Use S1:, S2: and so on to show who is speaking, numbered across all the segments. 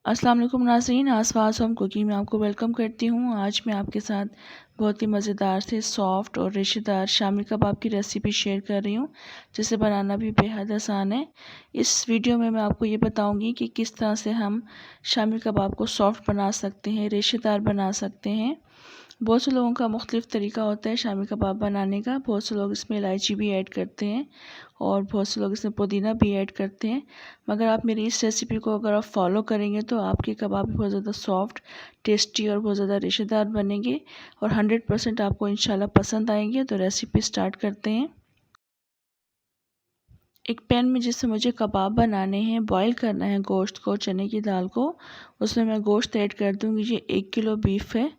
S1: अस्सलाम वालेकुम नाज़रीन, आसपास होम कुकिंग में आपको वेलकम करती हूँ। आज मैं आपके साथ बहुत ही मज़ेदार से सॉफ्ट और रेशेदार शामी कबाब की रेसिपी शेयर कर रही हूँ, जिसे बनाना भी बेहद आसान है। इस वीडियो में मैं आपको ये बताऊँगी कि किस तरह से हम शामी कबाब को सॉफ्ट बना सकते हैं, रेशेदार बना सकते हैं। बहुत से लोगों का मुख्तलिफ़ तरीका होता है शामी कबाब बनाने का। बहुत से लोग इसमें इलायची भी ऐड करते हैं और बहुत से लोग इसमें पुदीना भी ऐड करते हैं। मगर आप मेरी इस रेसिपी को अगर आप फॉलो करेंगे तो आपके कबाब भी बहुत ज़्यादा सॉफ्ट, टेस्टी और बहुत ज़्यादा रेशेदार बनेंगे और 100% आपको इंशाल्लाह पसंद आएंगे। तो रेसिपी स्टार्ट करते हैं। एक पैन में जिससे मुझे कबाब बनाने हैं, बॉईल करना है गोश्त को, चने की दाल को, उसमें मैं गोश्त ऐड कर दूँगी। ये 1 किलो बीफ है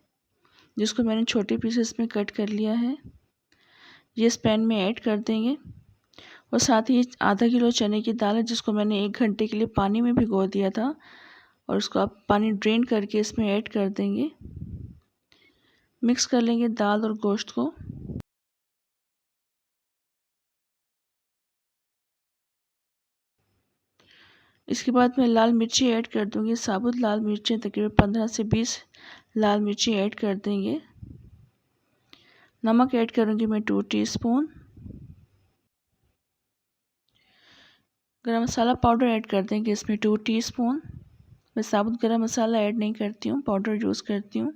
S1: जिसको मैंने छोटे पीसेस में कट कर लिया है। ये इस पैन में ऐड कर देंगे और साथ ही आधा किलो चने की दाल है जिसको मैंने 1 घंटे के लिए पानी में भिगो दिया था और उसको आप पानी ड्रेन करके इसमें ऐड कर देंगे। मिक्स कर लेंगे दाल और गोश्त को। इसके बाद मैं लाल मिर्ची ऐड कर दूंगी। साबुत लाल मिर्चें तकरीबन 15 से 20 लाल मिर्ची ऐड कर देंगे। नमक ऐड करूंगी मैं 2 टीस्पून। गरम मसाला पाउडर ऐड कर देंगे इसमें 2 टीस्पून। मैं साबुत गरम मसाला ऐड नहीं करती हूँ, पाउडर यूज़ करती हूँ।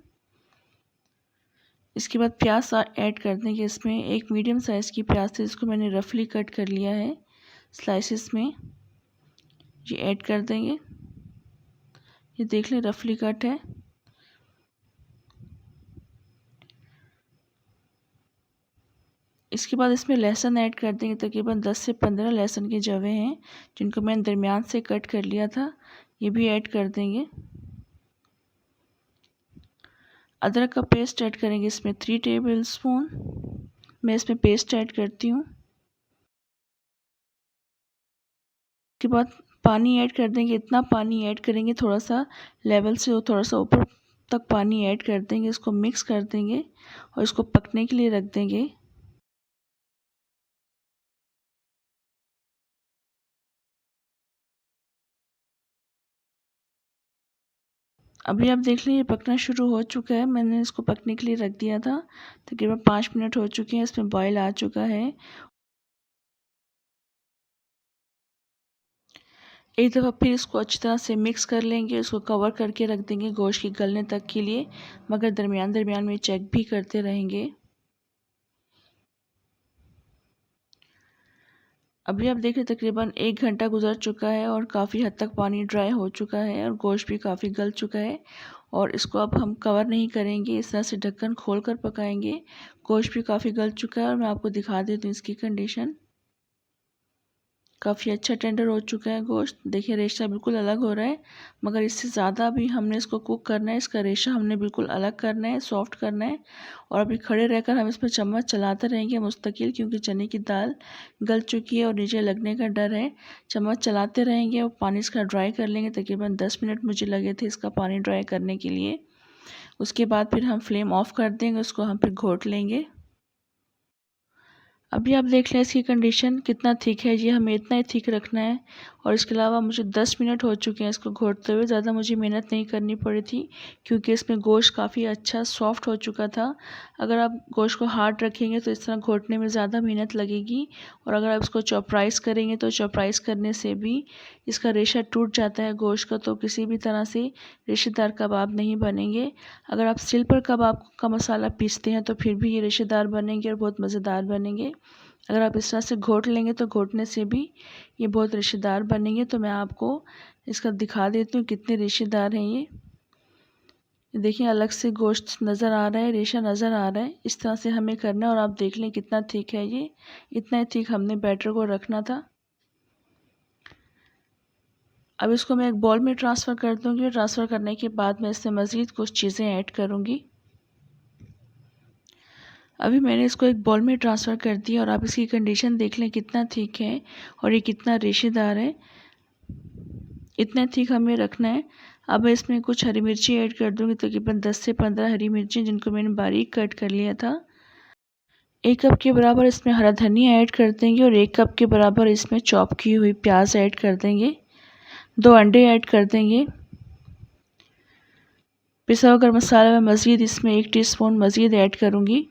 S1: इसके बाद प्याज ऐड कर देंगे इसमें। एक मीडियम साइज़ की प्याज थी जिसको मैंने रफली कट कर लिया है स्लाइसेस में। ये ऐड कर देंगे। ये देख लें रफली कट है। इसके बाद इसमें लहसुन ऐड कर देंगे। तकरीबन 10 से 15 लहसुन के जवे हैं जिनको मैंने दरमियान से कट कर लिया था। ये भी ऐड कर देंगे। अदरक का पेस्ट ऐड करेंगे इसमें 3 टेबलस्पून। मैं इसमें पेस्ट ऐड करती हूँ। उसके बाद पानी ऐड कर देंगे। इतना पानी ऐड करेंगे थोड़ा सा लेवल से थोड़ा सा ऊपर तक पानी ऐड कर देंगे। इसको मिक्स कर देंगे और इसको पकने के लिए रख देंगे। अभी आप देख लें ये पकना शुरू हो चुका है। मैंने इसको पकने के लिए रख दिया था। तकरीबन 5 मिनट हो चुके हैं। इसमें बॉयल आ चुका है। एक दफ़ा फिर इसको अच्छी तरह से मिक्स कर लेंगे। इसको कवर करके रख देंगे गोश्त की गलने तक के लिए, मगर दरमियान दरमियान में चेक भी करते रहेंगे। अभी आप देखें तकरीबन 1 घंटा गुजर चुका है और काफ़ी हद तक पानी ड्राई हो चुका है और गोश्त भी काफ़ी गल चुका है। और इसको अब हम कवर नहीं करेंगे, इस तरह से ढक्कन खोल कर पकाएंगे। गोश्त भी काफ़ी गल चुका है और मैं आपको दिखा देती हूँ इसकी कंडीशन। काफ़ी अच्छा टेंडर हो चुका है गोश्त। देखिए रेशा बिल्कुल अलग हो रहा है, मगर इससे ज़्यादा भी हमने इसको कुक करना है। इसका रेशा हमने बिल्कुल अलग करना है, सॉफ्ट करना है। और अभी खड़े रहकर हम इसमें चम्मच चलाते रहेंगे मुस्तकिल, क्योंकि चने की दाल गल चुकी है और नीचे लगने का डर है। चम्मच चलाते रहेंगे और पानी इसका ड्राई कर लेंगे। तकरीबन 10 मिनट मुझे लगे थे इसका पानी ड्राई करने के लिए। उसके बाद फिर हम फ्लेम ऑफ कर देंगे, उसको हम फिर घोट लेंगे। अभी आप देख लें इसकी कंडीशन कितना थिक है। ये हमें इतना ही थिक रखना है। और इसके अलावा मुझे 10 मिनट हो चुके हैं इसको घोटते हुए। ज़्यादा मुझे मेहनत नहीं करनी पड़ी थी क्योंकि इसमें गोश्त काफ़ी अच्छा सॉफ्ट हो चुका था। अगर आप गोश्त को हार्ड रखेंगे तो इस तरह घोटने में ज़्यादा मेहनत लगेगी। और अगर आप इसको चॉपराइज़ करेंगे तो चॉपराइज़ करने से भी इसका रेशा टूट जाता है गोश्त का, तो किसी भी तरह से रेशेदार कबाब नहीं बनेंगे। अगर आप सिल पर कबाब का मसाला पीसते हैं तो फिर भी ये रेशेदार बनेंगे और बहुत मज़ेदार बनेंगे। अगर आप इस तरह से घोट लेंगे तो घोटने से भी ये बहुत रेशेदार बनेंगे। तो मैं आपको इसका दिखा देती हूँ कितने रेशेदार हैं ये। देखिए अलग से गोश्त नज़र आ रहा है, रेशा नज़र आ रहा है। इस तरह से हमें करना है और आप देख लें कितना थिक है ये। इतना ही थिक हमने बैटर को रखना था। अब इसको मैं एक बॉल में ट्रांसफ़र कर दूँगी। ट्रांसफ़र करने के बाद मैं इसमें मज़ीद कुछ चीज़ें ऐड करूँगी। अभी मैंने इसको एक बॉल में ट्रांसफ़र कर दिया और आप इसकी कंडीशन देख लें कितना थिक है और ये कितना रेशेदार है। इतना थिक हमें रखना है। अब मैं इसमें कुछ हरी मिर्ची ऐड कर दूँगी। तकरीबन 10 से 15 हरी मिर्ची जिनको मैंने बारीक कट कर लिया था। 1 कप के बराबर इसमें हरा धनिया ऐड कर देंगे और 1 कप के बराबर इसमें चॉप की हुई प्याज ऐड कर देंगे। 2 अंडे ऐड कर देंगे। पिसा हुआ गरम मसाला में मज़ीद इसमें 1 टीस्पून मज़ीद ऐड करूँगी।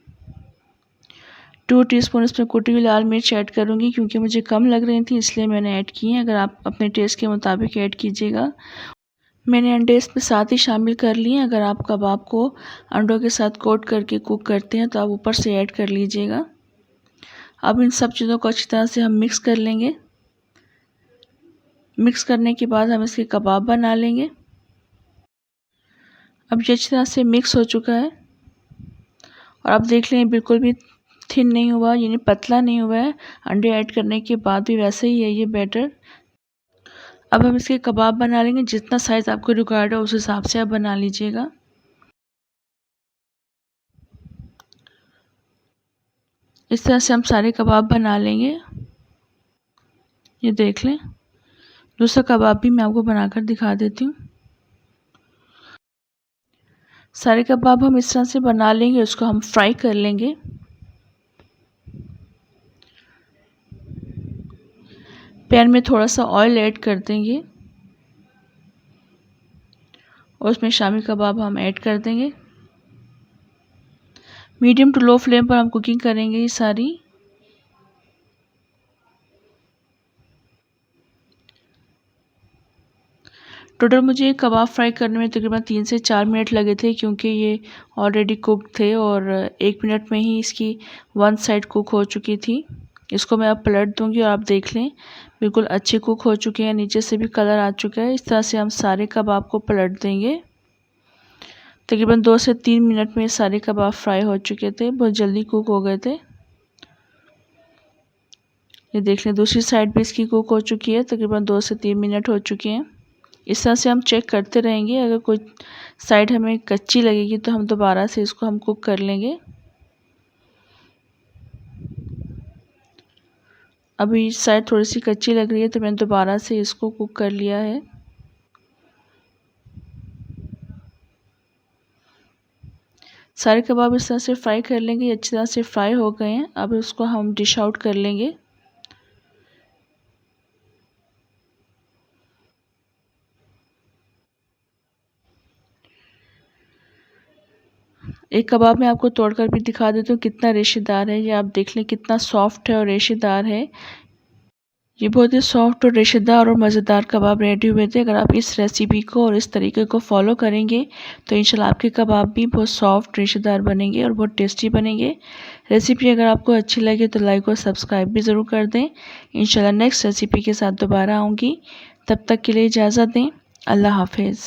S1: 2 टीस्पून इसमें कुटी हुई लाल मिर्च ऐड करूँगी, क्योंकि मुझे कम लग रही थी इसलिए मैंने ऐड की हैं। अगर आप अपने टेस्ट के मुताबिक ऐड कीजिएगा। मैंने अंडे इसमें साथ ही शामिल कर लिए हैं। अगर आप कबाब को अंडों के साथ कोट करके कुक करते हैं तो आप ऊपर से ऐड कर लीजिएगा। अब इन सब चीज़ों को अच्छी तरह से हम मिक्स कर लेंगे। मिक्स करने के बाद हम इसके कबाब बना लेंगे। अब ये अच्छी तरह से मिक्स हो चुका है और आप देख लें बिल्कुल भी थिन नहीं हुआ, यानी पतला नहीं हुआ है। अंडे ऐड करने के बाद भी वैसे ही है ये बैटर। अब हम इसके कबाब बना लेंगे। जितना साइज़ आपको रिक्वायर्ड हो उस हिसाब से आप बना लीजिएगा। इस तरह से हम सारे कबाब बना लेंगे। ये देख लें, दूसरा कबाब भी मैं आपको बनाकर दिखा देती हूँ। सारे कबाब हम इस तरह से बना लेंगे, उसको हम फ्राई कर लेंगे। पैन में थोड़ा सा ऑयल ऐड कर देंगे और उसमें शामी कबाब हम ऐड कर देंगे। मीडियम टू लो फ्लेम पर हम कुकिंग करेंगे ये सारी। टोटल मुझे कबाब फ्राई करने में तकरीबन 3 से 4 मिनट लगे थे, क्योंकि ये ऑलरेडी कुक थे और 1 मिनट में ही इसकी 1 साइड कुक हो चुकी थी। इसको मैं अब पलट दूंगी और आप देख लें बिल्कुल अच्छे कुक हो चुके हैं, नीचे से भी कलर आ चुका है। इस तरह से हम सारे कबाब को पलट देंगे। तकरीबन 2 से 3 मिनट में सारे कबाब फ्राई हो चुके थे, बहुत जल्दी कुक हो गए थे। ये देख लें दूसरी साइड भी इसकी कुक हो चुकी है, तकरीबन 2 से 3 मिनट हो चुके हैं। इस तरह से हम चेक करते रहेंगे। अगर कोई साइड हमें कच्ची लगेगी तो हम दोबारा से इसको हम कुक कर लेंगे। अभी साइड थोड़ी सी कच्ची लग रही है तो मैंने दोबारा से इसको कुक कर लिया है। सारे कबाब इस तरह से फ्राई कर लेंगे। अच्छी तरह से फ्राई हो गए हैं। अब इसको हम डिश आउट कर लेंगे। एक कबाब मैं आपको तोड़कर भी दिखा देती हूँ कितना रेशेदार है। ये आप देख लें कितना सॉफ्ट है और रेशेदार है। ये बहुत ही सॉफ्ट और रेशेदार और मज़ेदार कबाब रेडी हुए थे। अगर आप इस रेसिपी को और इस तरीके को फॉलो करेंगे तो इंशाल्लाह आपके कबाब भी बहुत सॉफ्ट रेशेदार बनेंगे और बहुत टेस्टी बनेंगे। रेसिपी अगर आपको अच्छी लगे तो लाइक और सब्सक्राइब भी ज़रूर कर दें। इंशाल्लाह नेक्स्ट रेसिपी के साथ दोबारा आऊँगी। तब तक के लिए इजाज़त दें। अल्लाह हाफिज़।